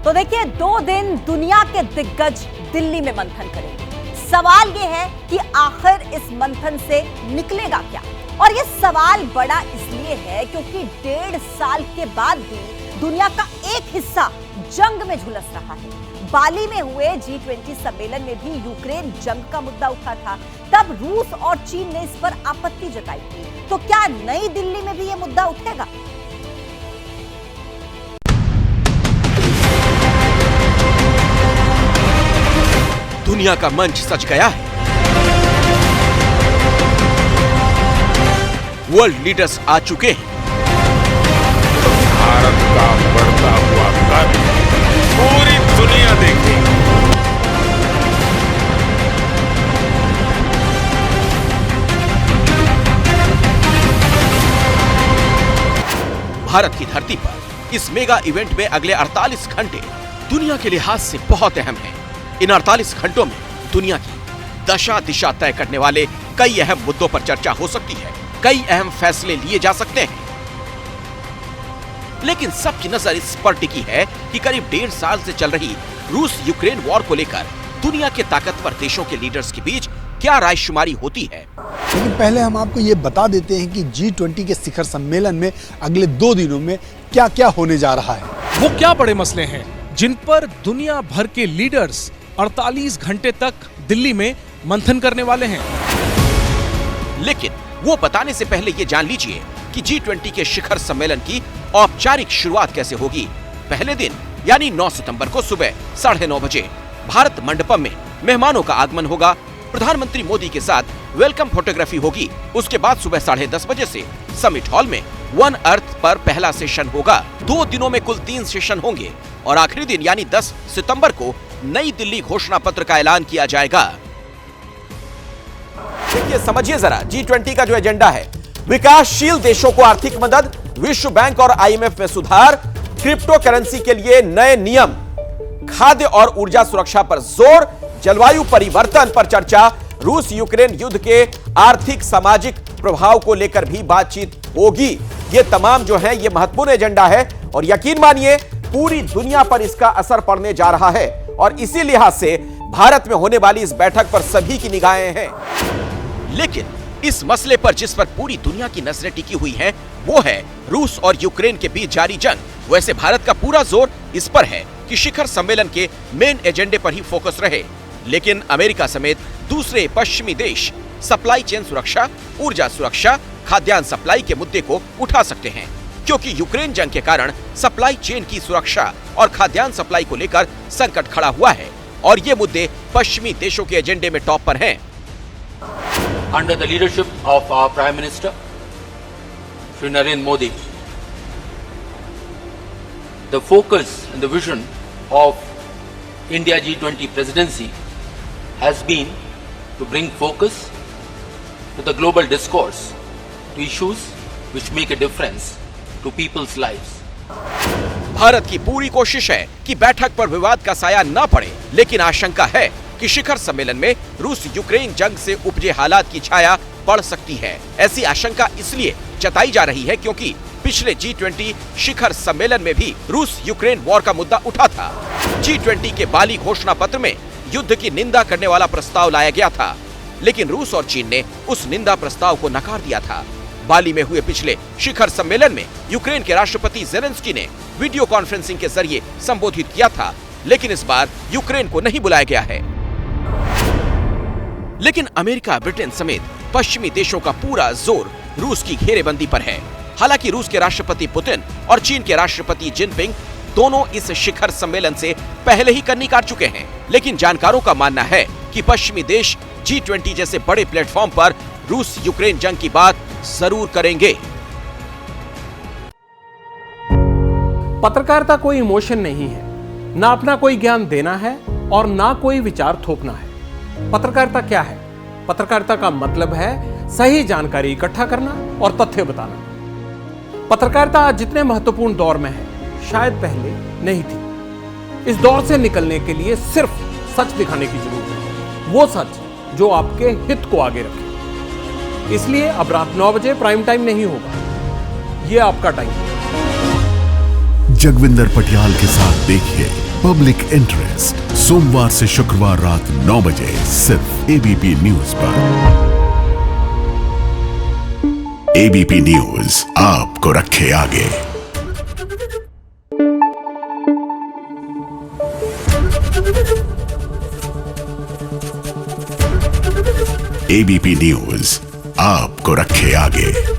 तो देखिए 2 दिन दुनिया के दिग्गज दिल्ली में मंथन करेंगे। सवाल ये है कि आखिर इस मंथन से निकलेगा क्या। और ये सवाल बड़ा इसलिए है क्योंकि 1.5 साल के बाद भी दुनिया का एक हिस्सा जंग में झुलस रहा है। बाली में हुए G20 सम्मेलन में भी यूक्रेन जंग का मुद्दा उठा था। तब रूस और चीन ने इस पर आपत्ति जताई थी। तो क्या नई दिल्ली में भी ये मुद्दा उठेगा? दुनिया का मंच सज गया है। वर्ल्ड लीडर्स आ चुके हैं। भारत का बढ़ता हुआ कद पूरी दुनिया देखेगी। भारत की धरती पर इस मेगा इवेंट में अगले 48 घंटे दुनिया के लिहाज से बहुत अहम हैं। इन 48 घंटों में दुनिया की दशा दिशा तय करने वाले कई अहम मुद्दों पर चर्चा हो सकती है, कई अहम फैसले लिए जा सकते हैं। लेकिन सबकी नजर इस पर टिकी है कि करीब 1.5 साल से चल रही रूस यूक्रेन वॉर को लेकर दुनिया के ताकतवर देशों के लीडर्स के बीच क्या रायशुमारी होती है। लेकिन पहले हम आपको ये बता देते हैं कि G20 के शिखर सम्मेलन में अगले 2 दिनों में क्या क्या होने जा रहा है। वो क्या बड़े मसले हैं जिन पर दुनिया भर के लीडर्स 48 घंटे तक दिल्ली में मंथन करने वाले हैं। लेकिन वो बताने से पहले ये जान लीजिए कि G20 के शिखर सम्मेलन की औपचारिक शुरुआत कैसे होगी। पहले दिन यानी 9 सितंबर को सुबह 9:30 बजे भारत मंडपम में मेहमानों का आगमन होगा। प्रधानमंत्री मोदी के साथ वेलकम फोटोग्राफी होगी। उसके बाद सुबह 10:30 बजे से समिट हॉल में वन अर्थ पर पहला सेशन होगा। 2 दिनों में कुल 3 सेशन होंगे और आखिरी दिन यानी 10 सितंबर को नई दिल्ली घोषणा पत्र का ऐलान किया जाएगा। देखिए, समझिए जरा G20 का जो एजेंडा है, विकासशील देशों को आर्थिक मदद, विश्व बैंक और IMF में सुधार, क्रिप्टो करेंसी के लिए नए नियम, खाद्य और ऊर्जा सुरक्षा पर जोर, जलवायु परिवर्तन पर चर्चा, रूस यूक्रेन युद्ध के आर्थिक सामाजिक प्रभाव को लेकर भी बातचीत होगी। ये तमाम जो है ये महत्वपूर्ण एजेंडा है और यकीन मानिए पूरी दुनिया पर इसका असर पड़ने जा रहा है और इसी लिहाज से भारत में होने वाली इस बैठक पर सभी की निगाहें हैं। लेकिन इस मसले पर जिस पर पूरी दुनिया की नजरें टिकी हुई हैं, वो है रूस और यूक्रेन के बीच जारी जंग। वैसे भारत का पूरा जोर इस पर है कि शिखर सम्मेलन के मेन एजेंडे पर ही फोकस रहे। लेकिन अमेरिका समेत दूसरे पश्चिमी देश सप्लाई चेन सुरक्षा, ऊर्जा सुरक्षा, खाद्यान्न सप्लाई के मुद्दे को उठा सकते हैं, क्योंकि यूक्रेन जंग के कारण सप्लाई चेन की सुरक्षा और खाद्यान्न सप्लाई को लेकर संकट खड़ा हुआ है और ये मुद्दे पश्चिमी देशों के एजेंडे में टॉप पर हैं। Under the leadership of our Prime Minister, Shri Narendra Modi, the focus and the vision of India G20 presidency has been to bring focus to the global discourse, to issues which make a difference to people's lives. Bharat की पूरी कोशिश है कि बैठक पर विवाद का साया न पड़े, लेकिन आशंका है कि शिखर सम्मेलन में रूस यूक्रेन जंग से उपजे हालात की छाया पड़ सकती है। ऐसी आशंका इसलिए जताई जा रही है क्योंकि पिछले G20 शिखर सम्मेलन में भी रूस यूक्रेन वॉर का मुद्दा उठा था। G20 के बाली घोषणा पत्र में युद्ध की निंदा करने वाला प्रस्ताव लाया गया था, लेकिन रूस और चीन ने उस निंदा प्रस्ताव को नकार दिया था। बाली में हुए पिछले शिखर सम्मेलन में यूक्रेन के राष्ट्रपति ज़ेलेंस्की ने वीडियो कॉन्फ्रेंसिंग के जरिए संबोधित किया था, लेकिन इस बार यूक्रेन को नहीं बुलाया गया है। लेकिन अमेरिका, ब्रिटेन समेत पश्चिमी देशों का पूरा जोर रूस की घेरेबंदी पर है। हालांकि रूस के राष्ट्रपति पुतिन और चीन के राष्ट्रपति जिनपिंग दोनों इस शिखर सम्मेलन से पहले ही कन्नी काट चुके हैं, लेकिन जानकारों का मानना है कि पश्चिमी देश G20 जैसे बड़े प्लेटफॉर्म पर रूस यूक्रेन जंग की बात जरूर करेंगे। पत्रकारिता कोई इमोशन नहीं है, ना अपना कोई ज्ञान देना है और ना कोई विचार थोपना है। पत्रकारिता क्या है? पत्रकारिता का मतलब है सही जानकारी इकट्ठा करना और तथ्य बताना। पत्रकारिता आज जितने महत्वपूर्ण दौर में है, शायद पहले नहीं थी। इस दौर से निकलने के लिए सिर्फ सच दिखाने की जरूरत है, वो सच जो आपके हित को आगे रखे। इसलिए अब रात 9 बजे प्राइम टाइम नहीं होगा, ये आपका टाइम है। जगविंदर पटियाल के साथ देखिए पब्लिक इंटरेस्ट, सोमवार से शुक्रवार रात 9 बजे सिर्फ एबीपी न्यूज पर। एबीपी न्यूज आपको रखे आगे। एबीपी न्यूज आपको रखे आगे।